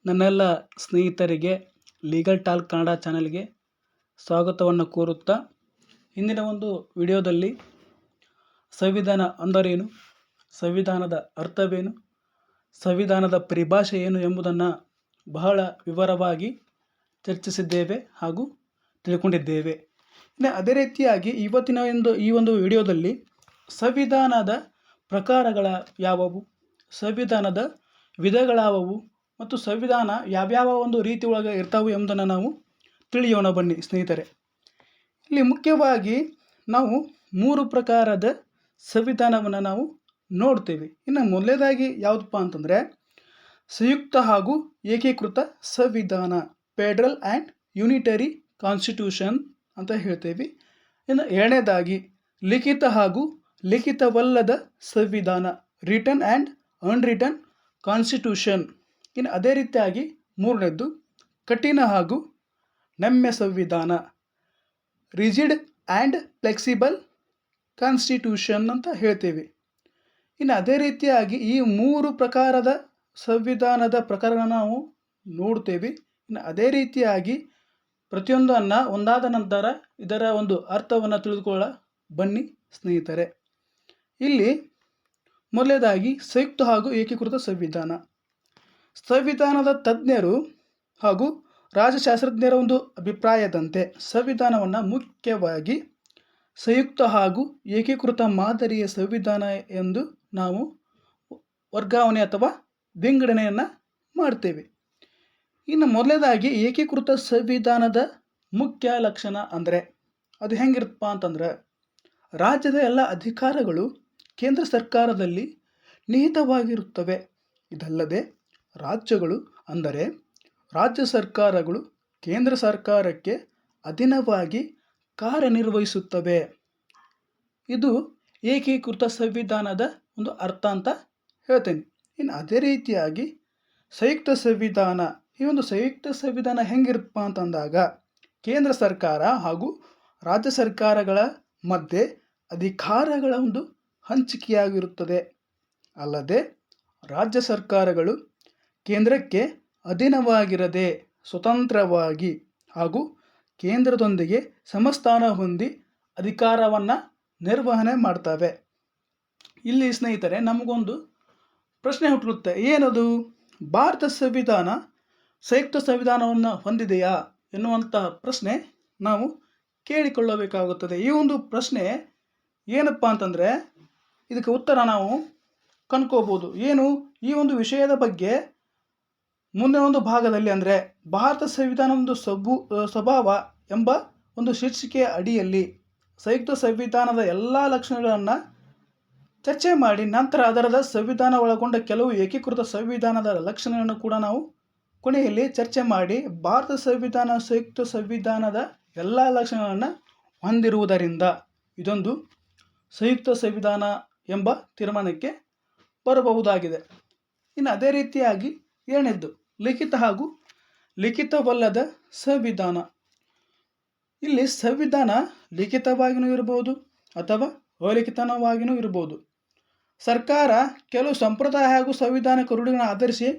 ನನ್ನೆಲ್ಲ ಸ್ನೇಹಿತರಿಗೆ legal talk Kannada ಚಾನೆಲ್ಗೆ ಸ್ವಾಗತವನ್ನು ಕೋರುತ್ತಾ, ಇಂದಿನ ಒಂದು ವಿಡಿಯೋದಲ್ಲಿ ಸಂವಿಧಾನ ಅಂದರೇನು, ಸಂವಿಧಾನದ ಅರ್ಥವೇನು, ಸಂವಿಧಾನದ ಪರಿಭಾಷೆ ಏನು ಎಂಬುದನ್ನು ಬಹಳ ವಿವರವಾಗಿ ಚರ್ಚಿಸಿದ್ದೇವೆ ಹಾಗೂ ತಿಳ್ಕೊಂಡಿದ್ದೇವೆ. ಇನ್ನು ಅದೇ ರೀತಿಯಾಗಿ ಇವತ್ತಿನ ಈ ಒಂದು ವಿಡಿಯೋದಲ್ಲಿ ಸಂವಿಧಾನದ ಪ್ರಕಾರಗಳ ಯಾವುವು, ಸಂವಿಧಾನದ ವಿಧಗಳಾವುವು ಮತ್ತು ಸಂವಿಧಾನ ಯಾವ್ಯಾವ ಒಂದು ರೀತಿ ಒಳಗೆ ಇರ್ತಾವೆ ಎಂಬುದನ್ನು ನಾವು ತಿಳಿಯೋಣ ಬನ್ನಿ ಸ್ನೇಹಿತರೆ. ಇಲ್ಲಿ ಮುಖ್ಯವಾಗಿ ನಾವು 3 ಪ್ರಕಾರದ ಸಂವಿಧಾನವನ್ನು ನಾವು ನೋಡ್ತೇವೆ. ಇನ್ನು ಮೊದಲನೇದಾಗಿ ಯಾವುದಪ್ಪ ಅಂತಂದರೆ ಸಂಯುಕ್ತ ಹಾಗೂ ಏಕೀಕೃತ ಸಂವಿಧಾನ, ಫೆಡರಲ್ ಆ್ಯಂಡ್ ಯೂನಿಟರಿ ಕಾನ್ಸ್ಟಿಟ್ಯೂಷನ್ ಅಂತ ಹೇಳ್ತೇವೆ. ಇನ್ನು ಎರಡನೇದಾಗಿ ಲಿಖಿತ ಹಾಗೂ ಲಿಖಿತವಲ್ಲದ ಸಂವಿಧಾನ, ರಿಟನ್ ಆ್ಯಂಡ್ ಅನ್ರಿಟನ್ ಕಾನ್ಸ್ಟಿಟ್ಯೂಷನ್. ಇನ್ನು ಅದೇ ರೀತಿಯಾಗಿ ಮೂರನೇದ್ದು ಕಠಿಣ ಹಾಗೂ ನಮ್ಯ ಸಂವಿಧಾನ, ರಿಜಿಡ್ ಆ್ಯಂಡ್ ಫ್ಲೆಕ್ಸಿಬಲ್ ಕಾನ್ಸ್ಟಿಟ್ಯೂಷನ್ ಅಂತ ಹೇಳ್ತೇವೆ. ಇನ್ನು ಅದೇ ರೀತಿಯಾಗಿ ಈ 3 ಪ್ರಕಾರದ ಸಂವಿಧಾನದ ಪ್ರಕಾರಗಳನ್ನು ನಾವು ನೋಡ್ತೇವೆ. ಇನ್ನು ಅದೇ ರೀತಿಯಾಗಿ ಪ್ರತಿಯೊಂದನ್ನು ಒಂದಾದ ನಂತರ ಇದರ ಒಂದು ಅರ್ಥವನ್ನು ತಿಳಿದುಕೊಳ್ಳ ಬನ್ನಿ ಸ್ನೇಹಿತರೆ. ಇಲ್ಲಿ ಮೊದಲನೇದಾಗಿ ಸಂಯುಕ್ತ ಹಾಗೂ ಏಕೀಕೃತ ಸಂವಿಧಾನ. ಸಂವಿಧಾನದ ತಜ್ಞರು ಹಾಗೂ ರಾಜಶಾಸ್ತ್ರಜ್ಞರ ಒಂದು ಅಭಿಪ್ರಾಯದಂತೆ ಸಂವಿಧಾನವನ್ನು ಮುಖ್ಯವಾಗಿ ಸಂಯುಕ್ತ ಹಾಗೂ ಏಕೀಕೃತ ಮಾದರಿಯ ಸಂವಿಧಾನ ಎಂದು ನಾವು ವರ್ಗಾವಣೆ ಅಥವಾ ವಿಂಗಡಣೆಯನ್ನು ಮಾಡ್ತೇವೆ. ಇನ್ನು ಮೊದಲನೇದಾಗಿ ಏಕೀಕೃತ ಸಂವಿಧಾನದ ಮುಖ್ಯ ಲಕ್ಷಣ ಅಂದರೆ ಅದು ಹೆಂಗಿರುತ್ತಪ್ಪ ಅಂತಂದ್ರೆ, ರಾಜ್ಯದ ಎಲ್ಲ ಅಧಿಕಾರಗಳು ಕೇಂದ್ರ ಸರ್ಕಾರದಲ್ಲಿ ನಿಹಿತವಾಗಿರುತ್ತವೆ. ಇದಲ್ಲದೆ ರಾಜ್ಯಗಳು ಅಂದರೆ ರಾಜ್ಯ ಸರ್ಕಾರಗಳು ಕೇಂದ್ರ ಸರ್ಕಾರಕ್ಕೆ ಅಧೀನವಾಗಿ ಕಾರ್ಯನಿರ್ವಹಿಸುತ್ತವೆ. ಇದು ಏಕೀಕೃತ ಸಂವಿಧಾನದ ಒಂದು ಅರ್ಥ ಅಂತ ಹೇಳ್ತೇನೆ. ಇನ್ನು ಅದೇ ರೀತಿಯಾಗಿ ಸಂಯುಕ್ತ ಸಂವಿಧಾನ, ಈ ಒಂದು ಸಂಯುಕ್ತ ಸಂವಿಧಾನ ಹೆಂಗಿರುತ್ತಪ್ಪ ಅಂತಂದಾಗ ಕೇಂದ್ರ ಸರ್ಕಾರ ಹಾಗೂ ರಾಜ್ಯ ಸರ್ಕಾರಗಳ ಮಧ್ಯೆ ಅಧಿಕಾರಗಳ ಒಂದು ಹಂಚಿಕೆಯಾಗಿರುತ್ತದೆ. ಅಲ್ಲದೆ ರಾಜ್ಯ ಸರ್ಕಾರಗಳು ಕೇಂದ್ರಕ್ಕೆ ಅಧೀನವಾಗಿರದೆ ಸ್ವತಂತ್ರವಾಗಿ ಹಾಗೂ ಕೇಂದ್ರದೊಂದಿಗೆ ಸಮಸ್ಥಾನ ಹೊಂದಿ ಅಧಿಕಾರವನ್ನು ನಿರ್ವಹಣೆ ಮಾಡ್ತವೆ. ಇಲ್ಲಿ ಸ್ನೇಹಿತರೆ ನಮಗೊಂದು ಪ್ರಶ್ನೆ ಹುಟ್ಟುತ್ತೆ, ಏನದು? ಭಾರತ ಸಂವಿಧಾನ ಸಂಯುಕ್ತ ಸಂವಿಧಾನವನ್ನು ಹೊಂದಿದೆಯಾ ಎನ್ನುವಂಥ ಪ್ರಶ್ನೆ ನಾವು ಕೇಳಿಕೊಳ್ಳಬೇಕಾಗುತ್ತದೆ. ಈ ಒಂದು ಪ್ರಶ್ನೆ ಏನಪ್ಪ ಅಂತಂದರೆ ಇದಕ್ಕೆ ಉತ್ತರ ನಾವು ಕಂಡ್ಕೋಬೋದು. ಏನು? ಈ ಒಂದು ವಿಷಯದ ಬಗ್ಗೆ ಮುಂದಿನ ಒಂದು ಭಾಗದಲ್ಲಿ, ಅಂದರೆ ಭಾರತ ಸಂವಿಧಾನ ಒಂದು ಸ್ವಭಾವ ಎಂಬ ಒಂದು ಶೀರ್ಷಿಕೆಯ ಅಡಿಯಲ್ಲಿ ಸಂಯುಕ್ತ ಸಂವಿಧಾನದ ಎಲ್ಲ ಲಕ್ಷಣಗಳನ್ನು ಚರ್ಚೆ ಮಾಡಿ ನಂತರ ಅದರದ ಸಂವಿಧಾನ ಒಳಗೊಂಡ ಕೆಲವು ಏಕೀಕೃತ ಸಂವಿಧಾನದ ಲಕ್ಷಣಗಳನ್ನು ಕೂಡ ನಾವು ಕೊನೆಯಲ್ಲಿ ಚರ್ಚೆ ಮಾಡಿ ಭಾರತ ಸಂವಿಧಾನ ಸಂಯುಕ್ತ ಸಂವಿಧಾನದ ಎಲ್ಲ ಲಕ್ಷಣಗಳನ್ನು ಹೊಂದಿರುವುದರಿಂದ ಇದೊಂದು ಸಂಯುಕ್ತ ಸಂವಿಧಾನ ಎಂಬ ತೀರ್ಮಾನಕ್ಕೆ ಬರಬಹುದಾಗಿದೆ. ಇನ್ನು ಅದೇ ರೀತಿಯಾಗಿ ಎರಡನೇದ್ದು ಲಿಖಿತ ಹಾಗೂ ಲಿಖಿತವಲ್ಲದ ಸಂವಿಧಾನ. ಇಲ್ಲಿ ಸಂವಿಧಾನ ಲಿಖಿತವಾಗಿಯೂ ಇರಬಹುದು ಅಥವಾ ಅಲಿಖಿತವಾಗಿಯೂ ಇರಬಹುದು. ಸರ್ಕಾರ ಕೆಲವು ಸಂಪ್ರದಾಯ ಹಾಗೂ ಸಂವಿಧಾನ ಕರಡುಗಳನ್ನು ಆಧರಿಸಿ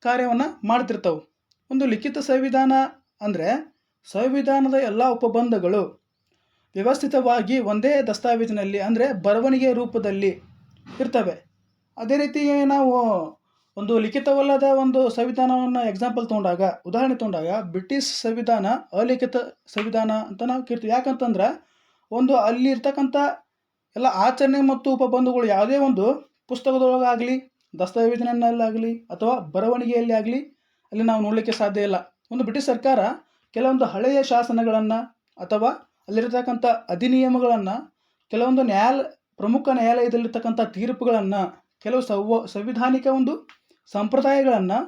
ಕಾರ್ಯವನ್ನು ಮಾಡ್ತಿರ್ತಾವೆ. ಒಂದು ಲಿಖಿತ ಸಂವಿಧಾನ ಅಂದರೆ ಸಂವಿಧಾನದ ಎಲ್ಲ ಉಪಬಂಧಗಳು ವ್ಯವಸ್ಥಿತವಾಗಿ ಒಂದೇ ದಸ್ತಾವೇಜಿನಲ್ಲಿ ಅಂದರೆ ಬರವಣಿಗೆ ರೂಪದಲ್ಲಿ ಇರ್ತವೆ. ಅದೇ ರೀತಿ ನಾವು ಒಂದು ಲಿಖಿತವಲ್ಲದ ಒಂದು ಸಂವಿಧಾನವನ್ನು ಉದಾಹರಣೆ ತೊಗೊಂಡಾಗ ಬ್ರಿಟಿಷ್ ಸಂವಿಧಾನ ಅಲಿಖಿತ ಸಂವಿಧಾನ ಅಂತ ನಾವು ಕೇಳ್ತೀವಿ. ಯಾಕಂತಂದ್ರೆ ಒಂದು ಅಲ್ಲಿ ಇರ್ತಕ್ಕಂಥ ಎಲ್ಲ ಆಚರಣೆ ಮತ್ತು ಉಪಬಂಧಗಳು ಯಾವುದೇ ಒಂದು ಪುಸ್ತಕದೊಳಗಾಗಲಿ ದಸ್ತಾವೇಜಿನಲ್ಲಾಗಲಿ ಅಥವಾ ಬರವಣಿಗೆಯಲ್ಲಿ ಆಗಲಿ ಅಲ್ಲಿ ನಾವು ನೋಡಲಿಕ್ಕೆ ಸಾಧ್ಯ ಇಲ್ಲ. ಒಂದು ಬ್ರಿಟಿಷ್ ಸರ್ಕಾರ ಕೆಲವೊಂದು ಹಳೆಯ ಶಾಸನಗಳನ್ನು ಅಥವಾ ಅಲ್ಲಿರ್ತಕ್ಕಂಥ ಅಧಿನಿಯಮಗಳನ್ನು, ಕೆಲವೊಂದು ಪ್ರಮುಖ ನ್ಯಾಯಾಲಯದಲ್ಲಿರ್ತಕ್ಕಂಥ ತೀರ್ಪುಗಳನ್ನು, ಕೆಲವು ಸಂವಿಧಾನಿಕ ಒಂದು ಸಂಪ್ರದಾಯಗಳನ್ನು,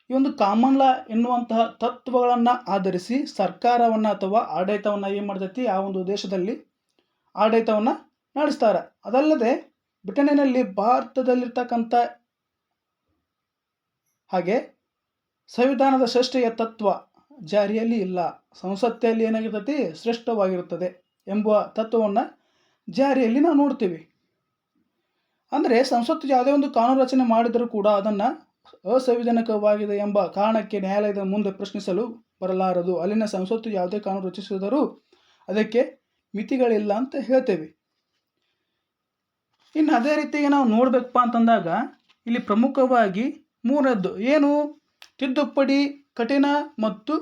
ಈ ಒಂದು ಕಾಮನ್ ಲಾ ಎನ್ನುವಂತಹ ತತ್ವಗಳನ್ನು ಆಧರಿಸಿ ಸರ್ಕಾರವನ್ನು ಅಥವಾ ಆಡಳಿತವನ್ನು ಏನು ಮಾಡ್ತೈತಿ, ಆ ಒಂದು ದೇಶದಲ್ಲಿ ಆಡಳಿತವನ್ನು ನಡೆಸ್ತಾರೆ. ಅದಲ್ಲದೆ ಬ್ರಿಟನ್ನಿನಲ್ಲಿ ಭಾರತದಲ್ಲಿರ್ತಕ್ಕಂಥ ಹಾಗೆ ಸಂವಿಧಾನದ ಷಷ್ಠಿಯ ತತ್ವ ಜಾರಿಯಲ್ಲಿ ಇಲ್ಲ. ಸಂಸತ್ತಿನಲ್ಲಿ ಏನಾಗಿರ್ತೈತಿ, ಶ್ರೇಷ್ಠವಾಗಿರುತ್ತದೆ ಎಂಬುವ ತತ್ವವನ್ನು ಜಾರಿಯಲ್ಲಿ ನಾವು ನೋಡ್ತೀವಿ. ಅಂದರೆ ಸಂಸತ್ತು ಯಾವುದೇ ಒಂದು ಕಾನೂನು ರಚನೆ ಮಾಡಿದರೂ ಕೂಡ ಅದನ್ನು ಅಸಂವಿಧಾನಿಕವಾಗಿದೆ ಎಂಬ ಕಾರಣಕ್ಕೆ ನ್ಯಾಯಾಲಯದ ಮುಂದೆ ಪ್ರಶ್ನಿಸಲು ಬರಲಾರದು. ಅಲ್ಲಿನ ಸಂಸತ್ತು ಯಾವುದೇ ಕಾನೂನು ರಚಿಸಿದರೂ ಅದಕ್ಕೆ ಮಿತಿಗಳಿಲ್ಲ ಅಂತ ಹೇಳ್ತೇವೆ. ಇನ್ನು ಅದೇ ರೀತಿಗೆ ನಾವು ನೋಡಬೇಕಪ್ಪ ಅಂತಂದಾಗ ಇಲ್ಲಿ ಪ್ರಮುಖವಾಗಿ ಮೂರನೇದ್ದು ಏನು, ತಿದ್ದುಪಡಿ ಕಠಿಣ ಮತ್ತು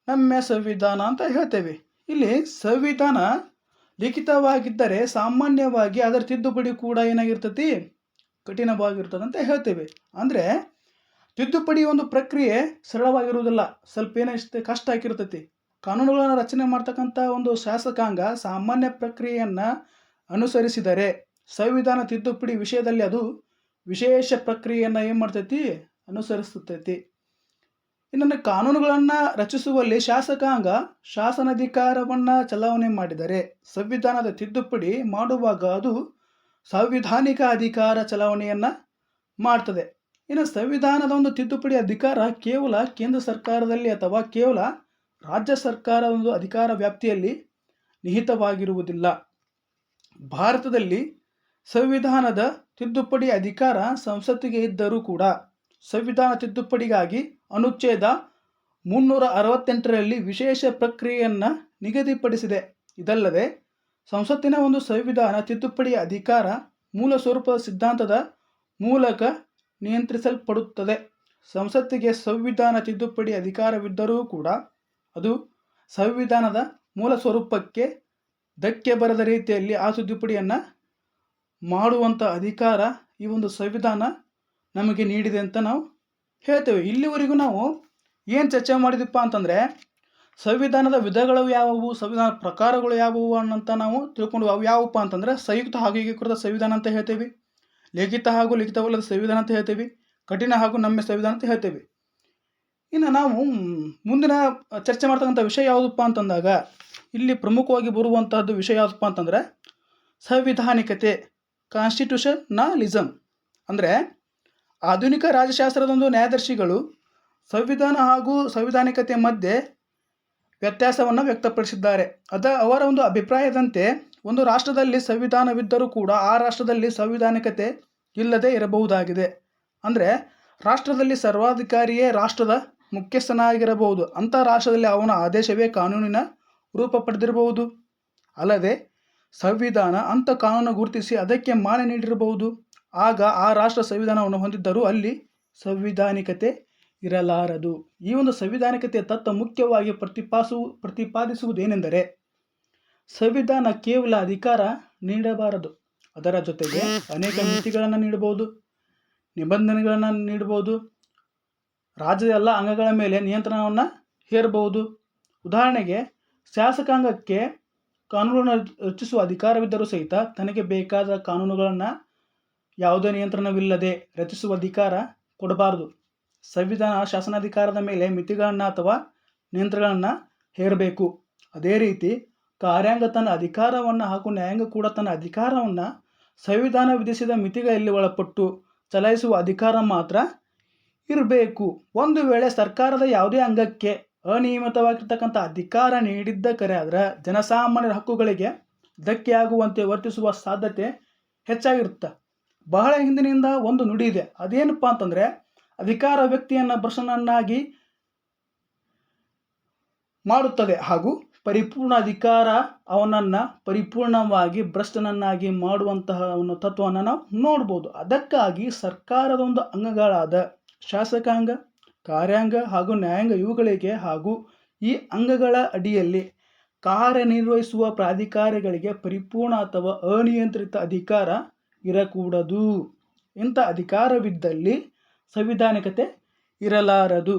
ನಮ್ಯ ಸಂವಿಧಾನ ಅಂತ ಹೇಳ್ತೇವೆ. ಇಲ್ಲಿ ಸಂವಿಧಾನ ಲಿಖಿತವಾಗಿದ್ದರೆ ಸಾಮಾನ್ಯವಾಗಿ ಅದರ ತಿದ್ದುಪಡಿ ಕೂಡ ಏನಾಗಿರ್ತತಿ, ಕಠಿಣವಾಗಿರ್ತದೆ ಅಂತ ಹೇಳ್ತೇವೆ. ಅಂದರೆ ತಿದ್ದುಪಡಿ ಒಂದು ಪ್ರಕ್ರಿಯೆ ಸರಳವಾಗಿರುವುದಿಲ್ಲ, ಸ್ವಲ್ಪ ಏನಿರುತ್ತೆ ಕಷ್ಟ ಆಗಿರ್ತೈತಿ. ಕಾನೂನುಗಳನ್ನು ರಚನೆ ಮಾಡ್ತಕ್ಕಂಥ ಒಂದು ಶಾಸಕಾಂಗ ಸಾಮಾನ್ಯ ಪ್ರಕ್ರಿಯೆಯನ್ನು ಅನುಸರಿಸಿದರೆ ಸಂವಿಧಾನ ತಿದ್ದುಪಡಿ ವಿಷಯದಲ್ಲಿ ಅದು ವಿಶೇಷ ಪ್ರಕ್ರಿಯೆಯನ್ನು ಏನು ಮಾಡ್ತೈತಿ, ಅನುಸರಿಸ್ತೈತಿ. ಇನ್ನು ಕಾನೂನುಗಳನ್ನು ರಚಿಸುವಲ್ಲಿ ಶಾಸಕಾಂಗ ಶಾಸನಾಧಿಕಾರವನ್ನು ಚಲಾವಣೆ ಮಾಡಿದರೆ ಸಂವಿಧಾನದ ತಿದ್ದುಪಡಿ ಮಾಡುವಾಗ ಅದು ಸಾಂವಿಧಾನಿಕ ಅಧಿಕಾರ ಚಲಾವಣೆಯನ್ನು ಮಾಡ್ತದೆ. ಇನ್ನು ಸಂವಿಧಾನದ ಒಂದು ತಿದ್ದುಪಡಿ ಅಧಿಕಾರ ಕೇವಲ ಕೇಂದ್ರ ಸರ್ಕಾರದಲ್ಲಿ ಅಥವಾ ಕೇವಲ ರಾಜ್ಯ ಸರ್ಕಾರದ ಒಂದು ಅಧಿಕಾರ ವ್ಯಾಪ್ತಿಯಲ್ಲಿ ನಿಹಿತವಾಗಿರುವುದಿಲ್ಲ. ಭಾರತದಲ್ಲಿ ಸಂವಿಧಾನದ ತಿದ್ದುಪಡಿ ಅಧಿಕಾರ ಸಂಸತ್ತಿಗೆ ಇದ್ದರೂ ಕೂಡ ಸಂವಿಧಾನ ತಿದ್ದುಪಡಿಗಾಗಿ ಅನುಚ್ಛೇದ 368ರಲ್ಲಿ ವಿಶೇಷ ಪ್ರಕ್ರಿಯೆಯನ್ನು ನಿಗದಿಪಡಿಸಿದೆ. ಇದಲ್ಲದೆ ಸಂಸತ್ತಿನ ಒಂದು ಸಂವಿಧಾನ ತಿದ್ದುಪಡಿ ಅಧಿಕಾರ ಮೂಲ ಸ್ವರೂಪದ ಸಿದ್ಧಾಂತದ ಮೂಲಕ ನಿಯಂತ್ರಿಸಲ್ಪಡುತ್ತದೆ. ಸಂಸತ್ತಿಗೆ ಸಂವಿಧಾನ ತಿದ್ದುಪಡಿ ಅಧಿಕಾರವಿದ್ದರೂ ಕೂಡ ಅದು ಸಂವಿಧಾನದ ಮೂಲ ಸ್ವರೂಪಕ್ಕೆ ಧಕ್ಕೆ ಬರದ ರೀತಿಯಲ್ಲಿ ಆ ತಿದ್ದುಪಡಿಯನ್ನು ಮಾಡುವಂಥ ಅಧಿಕಾರ ಈ ಒಂದು ಸಂವಿಧಾನ ನಮಗೆ ನೀಡಿದೆ ಅಂತ ನಾವು ಹೇಳ್ತೇವೆ. ಇಲ್ಲಿವರೆಗೂ ನಾವು ಏನು ಚರ್ಚೆ ಮಾಡಿದಪ್ಪ ಅಂತಂದರೆ ಸಂವಿಧಾನದ ವಿಧಗಳು ಯಾವುವು, ಸಂವಿಧಾನ ಪ್ರಕಾರಗಳು ಯಾವುವು ಅನ್ನಂತ ನಾವು ತಿಳ್ಕೊಂಡು ಅವು ಯಾವುವಪ್ಪ ಅಂತಂದರೆ ಸಂಯುಕ್ತ ಹಾಗೂ ಏಕೀಕೃತ ಸಂವಿಧಾನ ಅಂತ ಹೇಳ್ತೇವೆ, ಲಿಖಿತ ಹಾಗೂ ಲಿಖಿತವಲ್ಲದ ಸಂವಿಧಾನ ಅಂತ ಹೇಳ್ತೇವೆ, ಕಠಿಣ ಹಾಗೂ ನಮ್ಯ ಸಂವಿಧಾನ ಅಂತ ಹೇಳ್ತೇವೆ. ಇನ್ನು ನಾವು ಮುಂದಿನ ಚರ್ಚೆ ಮಾಡ್ತಕ್ಕಂಥ ವಿಷಯ ಯಾವುದಪ್ಪ ಅಂತಂದಾಗ ಇಲ್ಲಿ ಪ್ರಮುಖವಾಗಿ ಬರುವಂತಹದ್ದು ವಿಷಯ ಯಾವುದಪ್ಪ ಅಂತಂದರೆ ಸಂವಿಧಾನಿಕತೆ, ಕಾನ್ಸ್ಟಿಟ್ಯೂಷನಲಿಸಮ್. ಅಂದರೆ ಆಧುನಿಕ ರಾಜ್ಯಶಾಸ್ತ್ರದ ಒಂದು ನ್ಯಾಯದರ್ಶಿಗಳು ಸಂವಿಧಾನ ಹಾಗೂ ಸಂವಿಧಾನಿಕತೆ ಮಧ್ಯೆ ವ್ಯತ್ಯಾಸವನ್ನು ವ್ಯಕ್ತಪಡಿಸಿದ್ದಾರೆ. ಅವರ ಒಂದು ಅಭಿಪ್ರಾಯದಂತೆ ಒಂದು ರಾಷ್ಟ್ರದಲ್ಲಿ ಸಂವಿಧಾನವಿದ್ದರೂ ಕೂಡ ಆ ರಾಷ್ಟ್ರದಲ್ಲಿ ಸಂವಿಧಾನಿಕತೆ ಇಲ್ಲದೆ ಇರಬಹುದಾಗಿದೆ. ಅಂದರೆ ರಾಷ್ಟ್ರದಲ್ಲಿ ಸರ್ವಾಧಿಕಾರಿಯೇ ರಾಷ್ಟ್ರದ ಮುಖ್ಯಸ್ಥನಾಗಿರಬಹುದು, ಅಂಥ ರಾಷ್ಟ್ರದಲ್ಲಿ ಅವನ ಆದೇಶವೇ ಕಾನೂನಿನ ರೂಪ ಪಡೆದಿರಬಹುದು. ಅಲ್ಲದೆ ಸಂವಿಧಾನ ಅಂಥ ಕಾನೂನು ಗುರುತಿಸಿ ಅದಕ್ಕೆ ಮಾನ್ಯ ನೀಡಿರಬಹುದು. ಆಗ ಆ ರಾಷ್ಟ್ರ ಸಂವಿಧಾನವನ್ನು ಹೊಂದಿದ್ದರೂ ಅಲ್ಲಿ ಸಂವಿಧಾನಿಕತೆ ಇರಲಾರದು. ಈ ಒಂದು ಸಂವಿಧಾನಿಕತೆಯ ತತ್ವ ಮುಖ್ಯವಾಗಿ ಪ್ರತಿಪಾದಿಸುವುದೇನೆಂದರೆ ಸಂವಿಧಾನ ಕೇವಲ ಅಧಿಕಾರ ನೀಡಬಾರದು, ಅದರ ಜೊತೆಗೆ ಅನೇಕ ಮಿತಿಗಳನ್ನು ನೀಡಬಹುದು, ನಿಬಂಧನೆಗಳನ್ನು ನೀಡಬಹುದು, ರಾಜ್ಯದ ಎಲ್ಲ ಅಂಗಗಳ ಮೇಲೆ ನಿಯಂತ್ರಣವನ್ನು ಹೇರಬಹುದು. ಉದಾಹರಣೆಗೆ ಶಾಸಕಾಂಗಕ್ಕೆ ಕಾನೂನುಗಳನ್ನು ರಚಿಸುವ ಅಧಿಕಾರವಿದ್ದರೂ ಸಹಿತ ತನಗೆ ಬೇಕಾದ ಕಾನೂನುಗಳನ್ನು ಯಾವುದೇ ನಿಯಂತ್ರಣವಿಲ್ಲದೆ ರಚಿಸುವ ಅಧಿಕಾರ ಕೊಡಬಾರದು. ಸಂವಿಧಾನ ಶಾಸನಾಧಿಕಾರದ ಮೇಲೆ ಮಿತಿಗಳನ್ನು ಅಥವಾ ನಿಯಂತ್ರಣಗಳನ್ನು ಹೇರಬೇಕು. ಅದೇ ರೀತಿ ಕಾರ್ಯಾಂಗ ತನ್ನ ಅಧಿಕಾರವನ್ನು ಹಾಗೂ ನ್ಯಾಯಾಂಗ ಕೂಡ ತನ್ನ ಅಧಿಕಾರವನ್ನು ಸಂವಿಧಾನ ವಿಧಿಸಿದ ಮಿತಿಗಳಲ್ಲಿ ಒಳಪಟ್ಟು ಚಲಾಯಿಸುವ ಅಧಿಕಾರ ಮಾತ್ರ ಇರಬೇಕು. ಒಂದು ವೇಳೆ ಸರ್ಕಾರದ ಯಾವುದೇ ಅಂಗಕ್ಕೆ ಅನಿಯಮಿತವಾಗಿರ್ತಕ್ಕಂಥ ಅಧಿಕಾರ ನೀಡಿದ್ದ ಕರೆ ಆದರೆ ಜನಸಾಮಾನ್ಯರ ಹಕ್ಕುಗಳಿಗೆ ಧಕ್ಕೆಯಾಗುವಂತೆ ವರ್ತಿಸುವ ಸಾಧ್ಯತೆ ಹೆಚ್ಚಾಗಿರುತ್ತೆ. ಬಹಳ ಹಿಂದಿನಿಂದ ಒಂದು ನುಡಿ ಇದೆ, ಅದೇನಪ್ಪ ಅಂತಂದರೆ ಅಧಿಕಾರ ವ್ಯಕ್ತಿಯನ್ನು ಭ್ರಷ್ಟನನ್ನಾಗಿ ಮಾಡುತ್ತದೆ ಹಾಗೂ ಪರಿಪೂರ್ಣ ಅಧಿಕಾರ ಅವನನ್ನು ಪರಿಪೂರ್ಣವಾಗಿ ಭ್ರಷ್ಟನನ್ನಾಗಿ ಮಾಡುವಂತಹ ಒಂದು ತತ್ವವನ್ನು ನಾವು ನೋಡ್ಬೋದು. ಅದಕ್ಕಾಗಿ ಸರ್ಕಾರದ ಒಂದು ಅಂಗಗಳಾದ ಶಾಸಕಾಂಗ, ಕಾರ್ಯಾಂಗ ಹಾಗೂ ನ್ಯಾಯಾಂಗ ಇವುಗಳಿಗೆ ಹಾಗೂ ಈ ಅಂಗಗಳ ಅಡಿಯಲ್ಲಿ ಕಾರ್ಯನಿರ್ವಹಿಸುವ ಪ್ರಾಧಿಕಾರಗಳಿಗೆ ಪರಿಪೂರ್ಣ ಅಥವಾ ಅನಿಯಂತ್ರಿತ ಅಧಿಕಾರ ಇರಕೂಡದು. ಇಂಥ ಅಧಿಕಾರವಿದ್ದಲ್ಲಿ ಸಂವಿಧಾನಿಕತೆ ಇರಲಾರದು.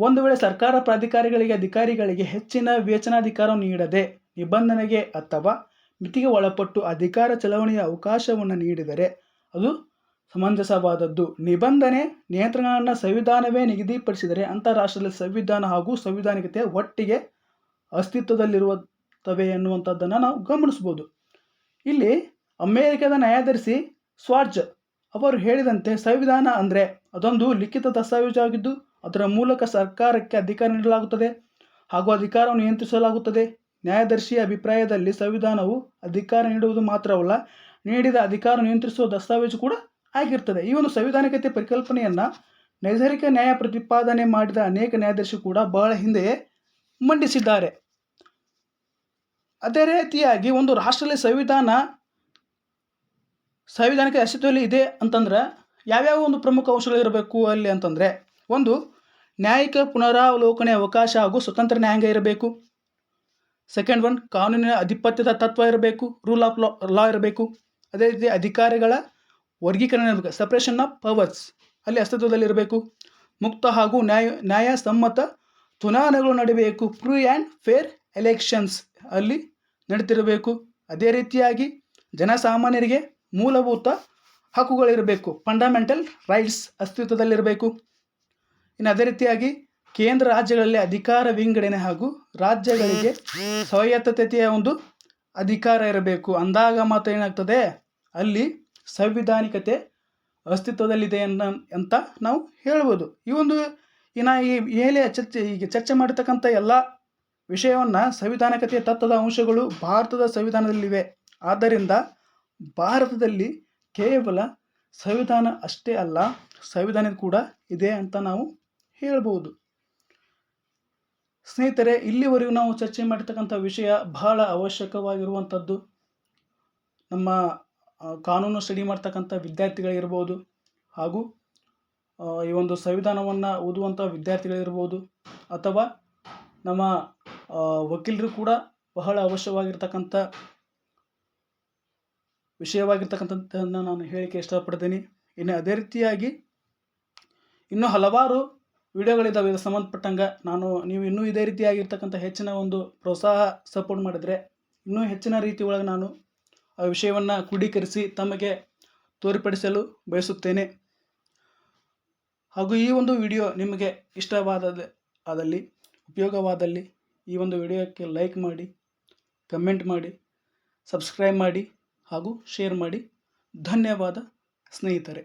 ಒಂದು ವೇಳೆ ಸರ್ಕಾರ ಪ್ರಾಧಿಕಾರಿಗಳಿಗೆ ಅಧಿಕಾರಿಗಳಿಗೆ ಹೆಚ್ಚಿನ ವೇತನಾಧಿಕಾರವನ್ನು ನೀಡದೆ ನಿಬಂಧನೆಗೆ ಅಥವಾ ಮಿತಿಗೆ ಒಳಪಟ್ಟು ಅಧಿಕಾರ ಚಲಾವಣೆಯ ಅವಕಾಶವನ್ನು ನೀಡಿದರೆ ಅದು ಸಮಂಜಸವಾದದ್ದು. ನಿಬಂಧನೆ ನಿಯಂತ್ರಣಗಳನ್ನು ಸಂವಿಧಾನವೇ ನಿಗದಿಪಡಿಸಿದರೆ ಅಂತಾರಾಷ್ಟ್ರದಲ್ಲಿ ಸಂವಿಧಾನ ಹಾಗೂ ಸಂವಿಧಾನಿಕತೆ ಒಟ್ಟಿಗೆ ಅಸ್ತಿತ್ವದಲ್ಲಿರುತ್ತವೆ ಎನ್ನುವಂಥದ್ದನ್ನು ನಾವು ಗಮನಿಸ್ಬೋದು. ಇಲ್ಲಿ ಅಮೇರಿಕದ ನ್ಯಾಯದರ್ಶಿ ಸ್ವಾರ್ಜ್ ಅವರು ಹೇಳಿದಂತೆ ಸಂವಿಧಾನ ಅಂದರೆ ಅದೊಂದು ಲಿಖಿತ ದಸ್ತಾವೇಜಾಗಿದ್ದು ಅದರ ಮೂಲಕ ಸರ್ಕಾರಕ್ಕೆ ಅಧಿಕಾರ ನೀಡಲಾಗುತ್ತದೆ ಹಾಗೂ ಅಧಿಕಾರವನ್ನು ನಿಯಂತ್ರಿಸಲಾಗುತ್ತದೆ. ನ್ಯಾಯದರ್ಶಿಯ ಅಭಿಪ್ರಾಯದಲ್ಲಿ ಸಂವಿಧಾನವು ಅಧಿಕಾರ ನೀಡುವುದು ಮಾತ್ರವಲ್ಲ, ನೀಡಿದ ಅಧಿಕಾರ ನಿಯಂತ್ರಿಸುವ ದಸ್ತಾವೇಜು ಕೂಡ ಆಗಿರ್ತದೆ. ಈ ಒಂದು ಸಂವಿಧಾನಿಕತೆ ಪರಿಕಲ್ಪನೆಯನ್ನು ನೈಸರ್ಗಿಕ ನ್ಯಾಯ ಪ್ರತಿಪಾದನೆ ಮಾಡಿದ ಅನೇಕ ನ್ಯಾಯಾಧೀಶರು ಕೂಡ ಬಹಳ ಹಿಂದೆಯೇ ಮಂಡಿಸಿದ್ದಾರೆ. ಅದೇ ರೀತಿಯಾಗಿ ಒಂದು ರಾಷ್ಟ್ರದಲ್ಲಿ ಸಂವಿಧಾನಿಕ ಅಸ್ತಿತ್ವದಲ್ಲಿ ಇದೆ ಅಂತಂದ್ರೆ ಯಾವ್ಯಾವ ಒಂದು ಪ್ರಮುಖ ಅಂಶಗಳಿರಬೇಕು ಅಲ್ಲಿ ಅಂತಂದರೆ, ಒಂದು ನ್ಯಾಯಿಕ ಪುನರಾವಲೋಕನೆ ಅವಕಾಶ ಹಾಗೂ ಸ್ವತಂತ್ರ ನ್ಯಾಯಾಂಗ ಇರಬೇಕು. ಸೆಕೆಂಡ್ ಒನ್, ಕಾನೂನಿನ ಆಧಿಪತ್ಯದ ತತ್ವ ಇರಬೇಕು, ರೂಲ್ ಆಫ್ ಲಾ ಇರಬೇಕು. ಅದೇ ರೀತಿ ಅಧಿಕಾರಿಗಳ ವರ್ಗೀಕರಣ ಇರಬೇಕು, ಸಪ್ರೇಷನ್ ಆಫ್ ಪವರ್ಸ್ ಅಲ್ಲಿ ಅಸ್ತಿತ್ವದಲ್ಲಿ ಇರಬೇಕು. ಮುಕ್ತ ಹಾಗೂ ನ್ಯಾಯಸಮ್ಮತ ಚುನಾವಣೆಗಳು ನಡೀಬೇಕು, ಫ್ರೀ ಆ್ಯಂಡ್ ಫೇರ್ ಎಲೆಕ್ಷನ್ಸ್ ಅಲ್ಲಿ ನಡೀತಿರಬೇಕು. ಅದೇ ರೀತಿಯಾಗಿ ಜನಸಾಮಾನ್ಯರಿಗೆ ಮೂಲಭೂತ ಹಕ್ಕುಗಳಿರಬೇಕು, ಫಂಡಮೆಂಟಲ್ ರೈಟ್ಸ್ ಅಸ್ತಿತ್ವದಲ್ಲಿರಬೇಕು. ಇನ್ನು ಅದೇ ರೀತಿಯಾಗಿ ಕೇಂದ್ರ ರಾಜ್ಯಗಳಲ್ಲಿ ಅಧಿಕಾರ ವಿಂಗಡಣೆ ಹಾಗೂ ರಾಜ್ಯಗಳಿಗೆ ಸ್ವಾಯತ್ತತೆಯ ಒಂದು ಅಧಿಕಾರ ಇರಬೇಕು. ಅಂದಾಗ ಮಾತ್ರ ಏನಾಗ್ತದೆ, ಅಲ್ಲಿ ಸಂವಿಧಾನಿಕತೆ ಅಸ್ತಿತ್ವದಲ್ಲಿದೆ ಅಂತ ನಾವು ಹೇಳ್ಬೋದು. ಈ ಮೇಲೆ ಚರ್ಚೆ ಮಾಡಿರ್ತಕ್ಕಂಥ ಎಲ್ಲ ವಿಷಯವನ್ನು ಸಂವಿಧಾನಿಕತೆಯ ತತ್ವದ ಅಂಶಗಳು ಭಾರತದ ಸಂವಿಧಾನದಲ್ಲಿವೆ. ಆದ್ದರಿಂದ ಭಾರತದಲ್ಲಿ ಕೇವಲ ಸಂವಿಧಾನ ಅಷ್ಟೇ ಅಲ್ಲ, ಸಂವಿಧಾನ ಕೂಡ ಇದೆ ಅಂತ ನಾವು ಹೇಳ್ಬೋದು. ಸ್ನೇಹಿತರೆ, ಇಲ್ಲಿವರೆಗೂ ನಾವು ಚರ್ಚೆ ಮಾಡಿರ್ತಕ್ಕಂಥ ವಿಷಯ ಬಹಳ ಅವಶ್ಯಕವಾಗಿರುವಂಥದ್ದು. ನಮ್ಮ ಕಾನೂನು ಸ್ಟಡಿ ಮಾಡ್ತಕ್ಕಂಥ ವಿದ್ಯಾರ್ಥಿಗಳಿರ್ಬೋದು, ಹಾಗೂ ಈ ಒಂದು ಸಂವಿಧಾನವನ್ನು ಓದುವಂಥ ವಿದ್ಯಾರ್ಥಿಗಳಿರ್ಬೋದು, ಅಥವಾ ನಮ್ಮ ವಕೀಲರು ಕೂಡ ಬಹಳ ಅವಶ್ಯವಾಗಿರ್ತಕ್ಕಂಥ ವಿಷಯವಾಗಿರ್ತಕ್ಕಂಥದ್ದನ್ನು ನಾನು ಹೇಳಿಕೆ ಇಷ್ಟಪಡ್ತೀನಿ. ಇನ್ನು ಅದೇ ರೀತಿಯಾಗಿ ಇನ್ನೂ ಹಲವಾರು ವಿಡಿಯೋಗಳಿದ್ದಾವೆ ಇದಕ್ಕೆ ಸಂಬಂಧಪಟ್ಟಂಗೆ. ನೀವು ಇನ್ನೂ ಇದೇ ರೀತಿಯಾಗಿರ್ತಕ್ಕಂಥ ಹೆಚ್ಚಿನ ಒಂದು ಪ್ರೋತ್ಸಾಹ ಸಪೋರ್ಟ್ ಮಾಡಿದರೆ ಇನ್ನೂ ಹೆಚ್ಚಿನ ರೀತಿ ಒಳಗೆ ನಾನು ಆ ವಿಷಯವನ್ನು ಕ್ರೋಢೀಕರಿಸಿ ತಮಗೆ ತೋರ್ಪಡಿಸಲು ಬಯಸುತ್ತೇನೆ. ಹಾಗೂ ಈ ಒಂದು ವಿಡಿಯೋ ನಿಮಗೆ ಇಷ್ಟವಾದಲ್ಲಿ ಉಪಯೋಗವಾದಲ್ಲಿ ಈ ಒಂದು ವಿಡಿಯೋಕ್ಕೆ ಲೈಕ್ ಮಾಡಿ, ಕಮೆಂಟ್ ಮಾಡಿ, ಸಬ್ಸ್ಕ್ರೈಬ್ ಮಾಡಿ ಹಾಗೂ ಶೇರ್ ಮಾಡಿ. ಧನ್ಯವಾದ ಸ್ನೇಹಿತರೆ.